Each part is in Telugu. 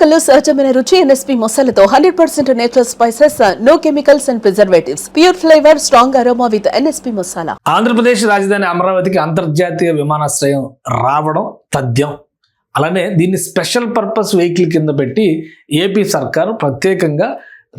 మసాలాలో సహజమైన రుచి ఎన్ఎస్పీ మసాలాతో 100% natural spices, no chemicals and preservatives, pure flavour, strong aroma with NSP masala. Andhra Pradesh రాజధాని అమరావతికి అంతర్జాతీయ విమానాశ్రయం రావడం తథ్యం. అలానే దీన్ని స్పెషల్ పర్పస్ వెహికల్ కింద పెట్టి ఏపీ సర్కారు ప్రత్యేకంగా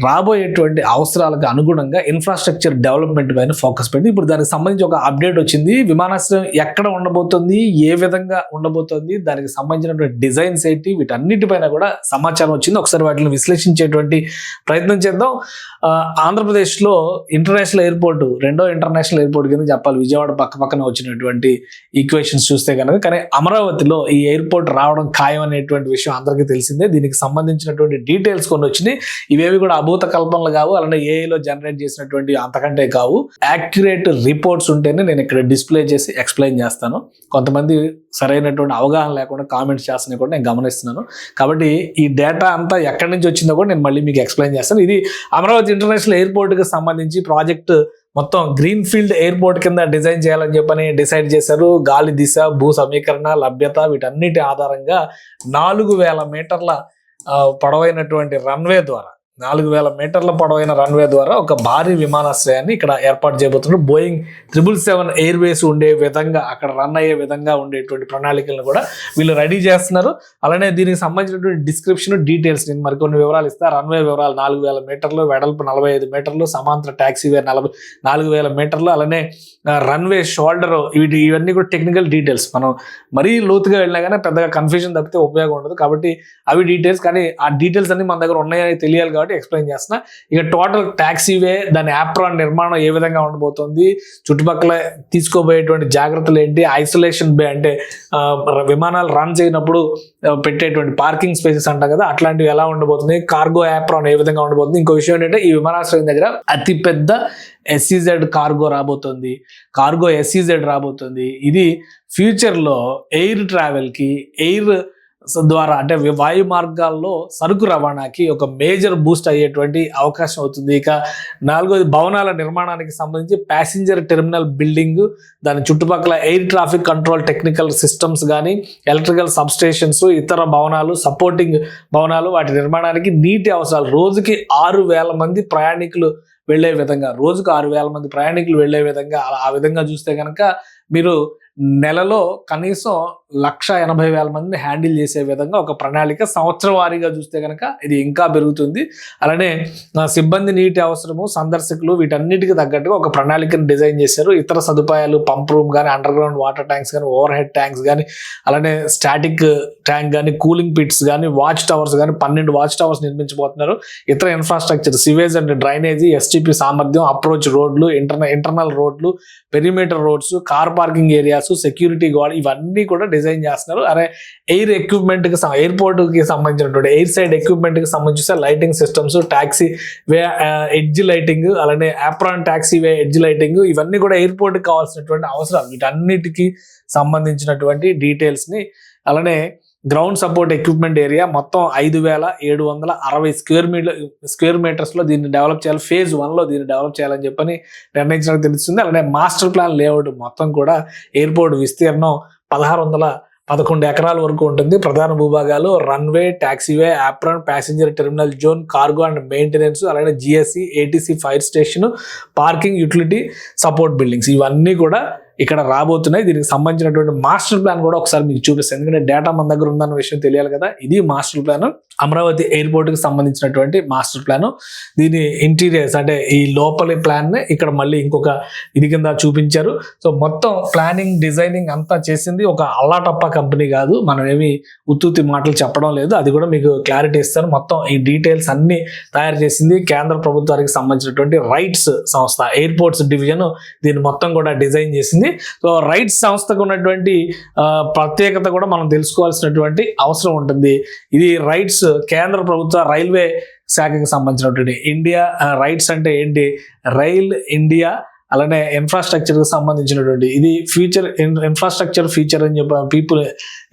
రాబోయేటువంటి అవసరాలకు అనుగుణంగా ఇన్ఫ్రాస్ట్రక్చర్ డెవలప్మెంట్ పైన ఫోకస్ పెట్టి ఇప్పుడు దానికి సంబంధించి ఒక అప్డేట్ వచ్చింది. విమానాశ్రయం ఎక్కడ ఉండబోతుంది, ఏ విధంగా ఉండబోతుంది, దానికి సంబంధించినటువంటి డిజైన్స్ ఏంటి, వీటన్నిటిపైన కూడా సమాచారం వచ్చింది. ఒకసారి వాటిని విశ్లేషించేటువంటి ప్రయత్నం చేద్దాం. ఆంధ్రప్రదేశ్లో ఇంటర్నేషనల్ ఎయిర్పోర్ట్, రెండో ఇంటర్నేషనల్ ఎయిర్పోర్ట్ కింద చెప్పాలి, విజయవాడ పక్కన వచ్చినటువంటి ఈక్వేషన్స్ చూస్తే కనుక. కానీ అమరావతిలో ఈ ఎయిర్పోర్ట్ రావడం ఖాయం అనేటువంటి విషయం అందరికీ తెలిసిందే. దీనికి సంబంధించినటువంటి డీటెయిల్స్ కొన్ని వచ్చినాయి. ఇవేవి కూడా అభూత కల్పనలు కావు, అలానే ఏఐలో జనరేట్ చేసినటువంటి అంతకంటే కావు. యాక్యురేట్ రిపోర్ట్స్ ఉంటేనే నేను ఇక్కడ డిస్ప్లే చేసి ఎక్స్ప్లెయిన్ చేస్తాను. కొంతమంది సరైనటువంటి అవగాహన లేకుండా కామెంట్స్ చేస్తున్నా కూడా నేను గమనిస్తున్నాను. కాబట్టి ఈ డేటా అంతా ఎక్కడి నుంచి వచ్చిందో కూడా నేను మళ్ళీ మీకు ఎక్స్ప్లెయిన్ చేస్తాను. ఇది అమరావతి ఇంటర్నేషనల్ ఎయిర్పోర్ట్కి సంబంధించి ప్రాజెక్ట్ మొత్తం గ్రీన్ ఫీల్డ్ ఎయిర్పోర్ట్ కింద డిజైన్ చేయాలని చెప్పని డిసైడ్ చేశారు. గాలి దిశ, భూ సమీకరణ, లభ్యత వీటన్నిటి ఆధారంగా 4000 మీటర్ల పొడవైనటువంటి రన్వే ద్వారా 4000 మీటర్ల పొడవైన రన్వే ద్వారా ఒక భారీ విమానాశ్రయాన్ని ఇక్కడ ఏర్పాటు చేయబోతున్నారు. బోయింగ్ 777 ఎయిర్వేస్ ఉండే విధంగా, అక్కడ రన్ అయ్యే విధంగా ఉండేటువంటి ప్రణాళికలను కూడా వీళ్ళు రెడీ చేస్తున్నారు. అలానే దీనికి సంబంధించినటువంటి డిస్క్రిప్షన్, డీటెయిల్స్ నేను మరికొన్ని వివరాలు ఇస్తా. రన్వే వివరాలు 4000 మీటర్లు, వెడల్పు 45 మీటర్లు, సమాంతర ట్యాక్సీవే 4000 మీటర్లు, అలానే రన్వే షోల్డర్, ఇవన్నీ కూడా టెక్నికల్ డీటెయిల్స్. మనం మరీ లోతుగా వెళ్ళినా కానీ పెద్దగా కన్ఫ్యూజన్ తప్పితే ఉపయోగం ఉండదు. కాబట్టి అవి డీటెయిల్స్, కానీ ఆ డీటెయిల్స్ అన్ని మన దగ్గర ఉన్నాయని తెలియాలి కాబట్టి ఎక్స్ప్లెయిన్ చేస్తున్నా. ఇక టోటల్ ట్యాక్సీవే, దాని యాప్రాన్ నిర్మాణం ఏ విధంగా ఉండబోతుంది, చుట్టుపక్కల తీసుకోబోయేటువంటి జాగ్రత్తలు ఏంటి, ఐసోలేషన్ బే అంటే విమానాలు రన్ చేయనప్పుడు పెట్టేటువంటి పార్కింగ్ స్పేసెస్ అంటాం కదా, అట్లాంటివి ఎలా ఉండబోతుంది, కార్గో యాప్రాన్ ఏ విధంగా ఉండబోతుంది. ఇంకో విషయం ఏంటంటే ఈ విమానాశ్రయం దగ్గర అతిపెద్ద SEZ కార్గో రాబోతుంది, కార్గో SEZ రాబోతుంది. ఇది ఫ్యూచర్లో ఎయిర్ ట్రావెల్కి, ఎయిర్ ద్వారా అంటే వాయు మార్గాల్లో సరుకు రవాణాకి ఒక మేజర్ బూస్ట్ అయ్యేటువంటి అవకాశం అవుతుంది. ఇక 4వ భవనాల నిర్మాణానికి సంబంధించి ప్యాసింజర్ టెర్మినల్ బిల్డింగ్, దాని చుట్టుపక్కల air traffic control technical systems కానీ, ఎలక్ట్రికల్ సబ్స్టేషన్స్, ఇతర భవనాలు, సపోర్టింగ్ భవనాలు, వాటి నిర్మాణానికి నీటి అవసరాలు. రోజుకి 6000 మంది ప్రయాణికులు వెళ్లే విధంగా, రోజుకు 6000 మంది ప్రయాణికులు వెళ్లే విధంగా, ఆ విధంగా చూస్తే కనుక మీరు నెలలో కనీసం 180,000 మందిని హ్యాండిల్ చేసే విధంగా ఒక ప్రణాళిక. సంవత్సరం వారీగా చూస్తే కనుక ఇది ఇంకా పెరుగుతుంది. అలానే సిబ్బంది, నీటి అవసరము, సందర్శకులు వీటన్నిటికి తగ్గట్టుగా ఒక ప్రణాళికను డిజైన్ చేశారు. ఇతర సదుపాయాలు, పంప్ రూమ్ కానీ, అండర్ గ్రౌండ్ వాటర్ ట్యాంక్స్ కానీ, ఓవర్ హెడ్ ట్యాంక్స్ కానీ, అలానే స్టాటిక్ ట్యాంక్ కానీ, కూలింగ్ పిట్స్ కానీ, వాచ్ టవర్స్ కానీ 12 వాచ్ టవర్స్ నిర్మించబోతున్నారు. ఇతర infrastructure, sewage and drainage, STP సామర్థ్యం, అప్రోచ్ రోడ్లు, ఇంటర్నల్ రోడ్లు, perimeter roads, car parking areas, security guard, ఇవన్నీ కూడా డిజైన్ చేస్తున్నారు. అరే ఎయిర్ ఎక్విప్మెంట్ కి, ఎయిర్పోర్ట్ కి సంబంధించినటువంటి ఎయిర్ సైడ్ ఎక్విప్మెంట్ కి సంబంధించిన లైటింగ్ సిస్టమ్స్, టాక్సీ వే ఎడ్జ్ లైటింగ్, అలానే ఆప్రాన్ టాక్సీ వే ఎడ్జ్ లైటింగ్, ఇవన్నీ కూడా ఎయిర్పోర్ట్ కి కావాల్సినటువంటి అవసరాలు. వీటన్నిటికీ సంబంధించినటువంటి డీటెయిల్స్ ని, అలానే గ్రౌండ్ సపోర్ట్ ఎక్విప్మెంట్ ఏరియా మొత్తం 5760 స్క్వేర్ మీటర్స్ లో దీన్ని డెవలప్ చేయాలి. ఫేజ్ 1లో దీన్ని డెవలప్ చేయాలని చెప్పని నిర్ణయించడానికి తెలుస్తుంది. అలానే మాస్టర్ ప్లాన్ లేఅవుట్ మొత్తం కూడా ఎయిర్పోర్ట్ విస్తీర్ణం 1611 ఎకరాల వరకు ఉంటుంది. ప్రధాన భూభాగాలు runway, taxiway, apron, passenger terminal zone, cargo and maintenance, అలానే GSC, ATC fire station, parking, utility, support buildings, ఇవన్నీ కూడా ఇక్కడ రాబోతున్నాయి. దీనికి సంబంధించినటువంటి మాస్టర్ ప్లాన్ కూడా ఒకసారి మీకు చూపిస్తాను, ఎందుకంటే డేటా మన దగ్గర ఉందన్న విషయం తెలియాలి కదా. ఇది మాస్టర్ ప్లాన్, అమరావతి ఎయిర్పోర్ట్ కి సంబంధించినటువంటి మాస్టర్ ప్లాన్. దీని ఇంటీరియర్స్ అంటే ఈ లోపలి ప్లాన్ ఇక్కడ మళ్ళీ ఇంకొక ఇది కింద చూపించారు. సో మొత్తం ప్లానింగ్, డిజైనింగ్ అంతా చేసింది ఒక అల్లాటప్ప కంపెనీ కాదు. మనం ఏమి ఉత్తుత్తి మాటలు చెప్పడం లేదు, అది కూడా మీకు క్లారిటీ ఇస్తాను. మొత్తం ఈ డీటెయిల్స్ అన్ని తయారు చేసింది కేంద్ర ప్రభుత్వానికి సంబంధించినటువంటి రైట్స్ సంస్థ, ఎయిర్పోర్ట్స్ డివిజన్ దీన్ని మొత్తం కూడా డిజైన్ చేసింది. సో రైట్స్ సంస్థకు ఉన్నటువంటి ప్రత్యేకత కూడా మనం తెలుసుకోవాల్సినటువంటి అవసరం ఉంటుంది. ఇది రైట్స్ కేంద్ర ప్రభుత్వ రైల్వే శాఖకి సంబంధించినటువంటి ఇండియా రైట్స్ అంటే ఏంటి, రైల్ ఇండియా అలానే ఇన్ఫ్రాస్ట్రక్చర్కి సంబంధించినటువంటి ఇది ఇన్ఫ్రాస్ట్రక్చర్ ఫ్యూచర్ అని చెప్పి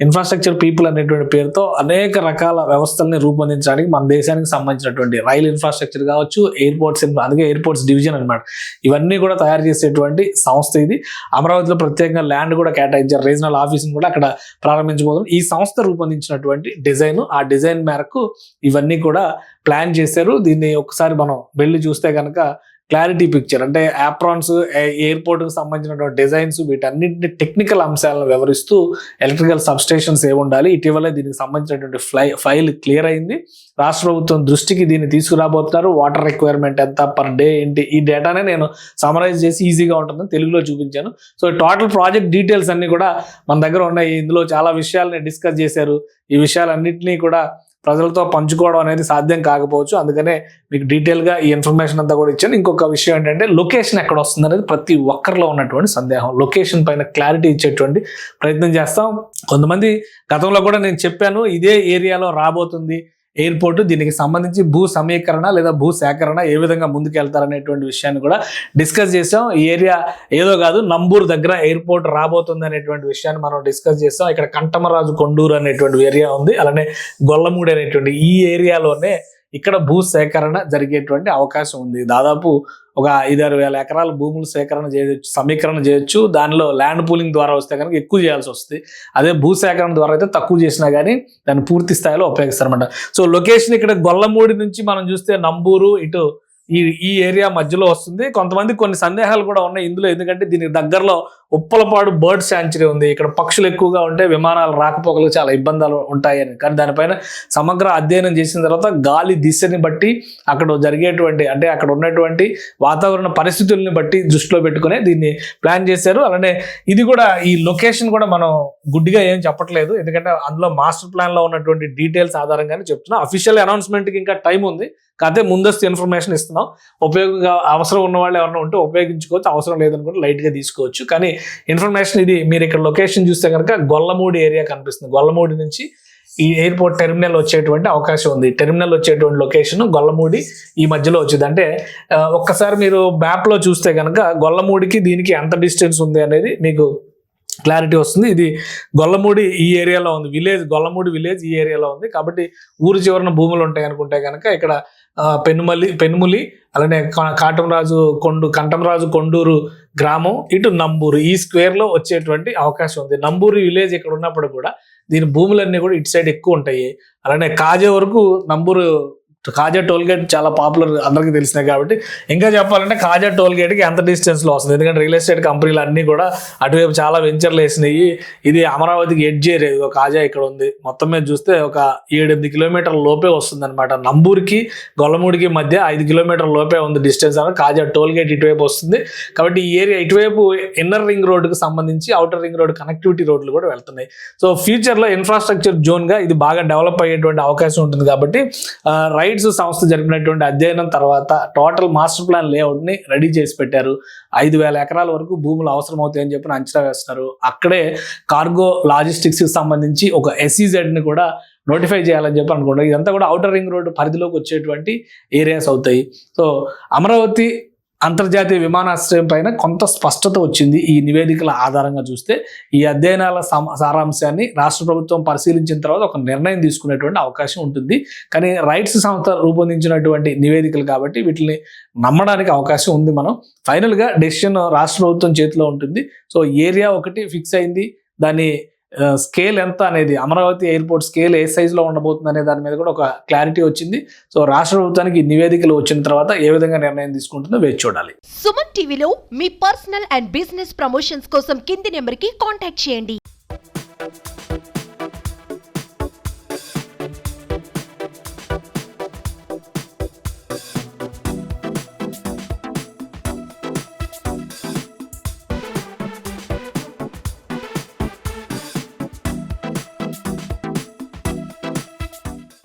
ఇన్ఫ్రాస్ట్రక్చర్ పీపుల్ అనేటువంటి పేరుతో అనేక రకాల వ్యవస్థల్ని రూపొందించడానికి మన దేశానికి సంబంధించినటువంటి రైల్ ఇన్ఫ్రాస్ట్రక్చర్ కావచ్చు, ఎయిర్పోర్ట్స్, అందుకే ఎయిర్పోర్ట్స్ డివిజన్ అనమాట, ఇవన్నీ కూడా తయారు చేసేటువంటి సంస్థ ఇది. అమరావతిలో ప్రత్యేకంగా ల్యాండ్ కూడా కేటాయించారు, రీజనల్ ఆఫీస్ని కూడా అక్కడ ప్రారంభించబోతున్నారు. ఈ సంస్థ రూపొందించినటువంటి డిజైన్, ఆ డిజైన్ మేరకు ఇవన్నీ కూడా ప్లాన్ చేశారు. దీన్ని ఒకసారి మనం వెళ్ళి చూస్తే కనుక క్లారిటీ పిక్చర్ అంటే యాప్రాన్స్, ఎయిర్పోర్ట్కి సంబంధించినటువంటి డిజైన్స్, వీటన్నింటినీ టెక్నికల్ అంశాలను వివరిస్తూ ఎలక్ట్రికల్ సబ్స్టేషన్స్ ఏముండాలి, ఇటీవలే దీనికి సంబంధించినటువంటి ఫైల్ క్లియర్ అయింది. రాష్ట్ర ప్రభుత్వం దృష్టికి దీన్ని తీసుకురాబోతున్నారు. వాటర్ రిక్వైర్మెంట్ ఎంత పర్ డే ఏంటి, ఈ డేటానే నేను సమరైజ్ చేసి ఈజీగా ఉంటుందని తెలుగులో చూపించాను. సో టోటల్ ప్రాజెక్ట్ డీటెయిల్స్ అన్ని కూడా మన దగ్గర ఉన్నాయి. ఇందులో చాలా విషయాలని డిస్కస్ చేశారు. ఈ విషయాలన్నింటినీ కూడా ప్రజలతో పంచుకోవడం అనేది సాధ్యం కాకపోవచ్చు, అందుకనే మీకు డీటెయిల్గా ఈ ఇన్ఫర్మేషన్ అంతా కూడా ఇచ్చాను. ఇంకొక విషయం ఏంటంటే లొకేషన్ ఎక్కడ వస్తుంది అనేది ప్రతి ఒక్కరిలో ఉన్నటువంటి సందేహం. లొకేషన్ పైన క్లారిటీ ఇచ్చేటువంటి ప్రయత్నం చేస్తాం. కొంతమంది గతంలో కూడా నేను చెప్పాను, ఇదే ఏరియాలో రాబోతుంది ఎయిర్పోర్ట్, దీనికి సంబంధించి భూ సమీకరణ లేదా భూ సేకరణ ఏ విధంగా ముందుకెళ్తారనేటువంటి విషయాన్ని కూడా డిస్కస్ చేసాం. ఈ ఏరియా ఏదో కాదు, నంబూరు దగ్గర ఎయిర్పోర్ట్ రాబోతుంది అనేటువంటి విషయాన్ని మనం డిస్కస్ చేసాం. ఇక్కడ కంటమరాజు కొండూరు అనేటువంటి ఏరియా ఉంది, అలానే గొల్లమూడి అనేటువంటి ఈ ఏరియాలోనే ఇక్కడ భూ సేకరణ జరిగేటువంటి అవకాశం ఉంది. దాదాపు ఒక 5-6 వేల ఎకరాల భూములు సమీకరణ చేయొచ్చు. దానిలో ల్యాండ్ పూలింగ్ ద్వారా వస్తే కనుక ఎక్కువ చేయాల్సి వస్తుంది. అదే భూ సేకరణ ద్వారా అయితే తక్కువ చేసినా కానీ దాన్ని పూర్తి స్థాయిలో ఉపయోగిస్తారన్నమాట. సో లొకేషన్ ఇక్కడ గొల్లమూడి నుంచి మనం చూస్తే నంబూరు ఇటు ఈ ఏరియా మధ్యలో వస్తుంది. కొన్ని సందేహాలు కూడా ఉన్నాయి ఇందులో, ఎందుకంటే దీనికి దగ్గరలో ఉప్పలపాడు బర్డ్ శాంచురీ ఉంది. ఇక్కడ పక్షులు ఎక్కువగా ఉంటే విమానాలు రాకపోకలకు చాలా ఇబ్బందులు ఉంటాయని, కానీ దానిపైన సమగ్ర అధ్యయనం చేసిన తర్వాత గాలి దిశని బట్టి అక్కడ జరిగేటువంటి అంటే అక్కడ ఉన్నటువంటి వాతావరణ పరిస్థితుల్ని బట్టి దృష్టిలో పెట్టుకునే దీన్ని ప్లాన్ చేశారు. అలానే ఇది కూడా ఈ లొకేషన్ కూడా మనం గుడ్డిగా ఏం చెప్పట్లేదు, ఎందుకంటే అందులో మాస్టర్ ప్లాన్లో ఉన్నటువంటి డీటెయిల్స్ ఆధారంగానే చెప్తున్నాం. అఫీషియల్ అనౌన్స్మెంట్కి ఇంకా టైం ఉంది, కాకపోతే ముందస్తు ఇన్ఫర్మేషన్ ఇస్తున్నాం. ఉపయోగంగా అవసరం ఉన్న వాళ్ళు ఎవరైనా ఉంటే ఉపయోగించుకోవచ్చు, అవసరం లేదనుకుంటే లైట్గా తీసుకోవచ్చు. కానీ ఇన్ఫర్మేషన్ ఇది. మీరు ఇక్కడ లొకేషన్ చూస్తే కనుక గొల్లమూడి ఏరియా కనిపిస్తుంది. గొల్లమూడి నుంచి ఈ ఎయిర్పోర్ట్ టెర్మినల్ వచ్చేటువంటి అవకాశం ఉంది. టెర్మినల్ వచ్చేటువంటి లొకేషన్ గొల్లమూడి ఈ మధ్యలో వచ్చింది. అంటే ఒక్కసారి మీరు మ్యాప్లో చూస్తే కనుక గొల్లమూడికి దీనికి ఎంత డిస్టెన్స్ ఉంది అనేది మీకు క్లారిటీ వస్తుంది. ఇది గొల్లమూడి ఈ ఏరియాలో ఉంది, గొల్లమూడి విలేజ్ ఈ ఏరియాలో ఉంది. కాబట్టి ఊరు చివరన భూములు ఉంటాయి అనుకుంటే కనుక ఇక్కడ పెనుములి అలానే కంటమరాజు కొండూరు గ్రామం, ఇటు నంబూరు ఈ స్క్వేర్లో వచ్చేటువంటి అవకాశం ఉంది. నంబూరు విలేజ్ ఇక్కడ ఉన్నప్పుడు కూడా దీని భూములన్నీ కూడా ఇటు సైడ్ ఎక్కువ ఉంటాయి. అలానే కాజే వరకు నంబూరు కాజా టోల్గేట్ చాలా పాపులర్, అందరికీ తెలిసినాయి. కాబట్టి ఇంకా చెప్పాలంటే కాజా టోల్గేట్కి ఎంత డిస్టెన్స్లో వస్తుంది, ఎందుకంటే రియల్ ఎస్టేట్ కంపెనీలు అన్నీ కూడా అటువైపు చాలా వెంచర్లు వేసినాయి. ఇది అమరావతికి ఎడ్జ్ ఏరియా, కాజా ఇక్కడ ఉంది. మొత్తం మీద చూస్తే ఒక 7-8 కిలోమీటర్ల లోపే వస్తుంది అనమాట. నంబూరుకి గొల్లమూడికి మధ్య 5 కిలోమీటర్ల లోపే ఉంది డిస్టెన్స్ అని. కాజా టోల్గేట్ ఇటువైపు వస్తుంది. కాబట్టి ఈ ఏరియా ఇటువైపు ఇన్నర్ రింగ్ రోడ్డుకి సంబంధించి అవుటర్ రింగ్ రోడ్ కనెక్టివిటీ రోడ్లు కూడా వెళ్తున్నాయి. సో ఫ్యూచర్లో ఇన్ఫ్రాస్ట్రక్చర్ జోన్గా ఇది బాగా డెవలప్ అయ్యేటువంటి అవకాశం ఉంటుంది. కాబట్టి సంస్థ జరిపినటువంటి అధ్యయనం తర్వాత టోటల్ మాస్టర్ ప్లాన్ లేఅవుట్ని రెడీ చేసి పెట్టారు. 5,000 ఎకరాల వరకు భూములు అవసరం అవుతాయని చెప్పి అంచనా వేస్తున్నారు. అక్కడే కార్గో లాజిస్టిక్స్కి సంబంధించి ఒక SEZ ని కూడా నోటిఫై చేయాలని చెప్పి అనుకుంటారు. ఇదంతా కూడా అవుటర్ రింగ్ రోడ్డు పరిధిలోకి వచ్చేటువంటి ఏరియాస్ అవుతాయి. సో అమరావతి అంతర్జాతీయ విమానాశ్రయం పైన కొంత స్పష్టత వచ్చింది ఈ నివేదికల ఆధారంగా చూస్తే. ఈ అధ్యయనాల సారాంశాన్ని రాష్ట్ర ప్రభుత్వం పరిశీలించిన తర్వాత ఒక నిర్ణయం తీసుకునేటువంటి అవకాశం ఉంటుంది. కానీ రైట్స్ సంస్థ రూపొందించినటువంటి నివేదికలు కాబట్టి వీటిని నమ్మడానికి అవకాశం ఉంది. మనం ఫైనల్గా డెసిషన్ రాష్ట్ర ప్రభుత్వం చేతిలో ఉంటుంది. సో ఏరియా ఒకటి ఫిక్స్ అయింది, దాని స్కేల్ ఎంత అనేది, అమరావతి ఎయిర్పోర్ట్ స్కేల్ ఏ సైజులో ఉండబోతుంది అనే దాని మీద కూడా ఒక క్లారిటీ వచ్చింది. సో రాష్ట్ర ప్రభుత్వానికి నివేదికలు వచ్చిన తర్వాత ఏ విధంగా నిర్ణయం తీసుకుంటుందో వేచి చూడాలి. సుమన్ టీవీలో మీ పర్సనల్ అండ్ బిజినెస్ ప్రమోషన్స్ కోసం కింది నెంబర్కి కాంటాక్ట్ చేయండి.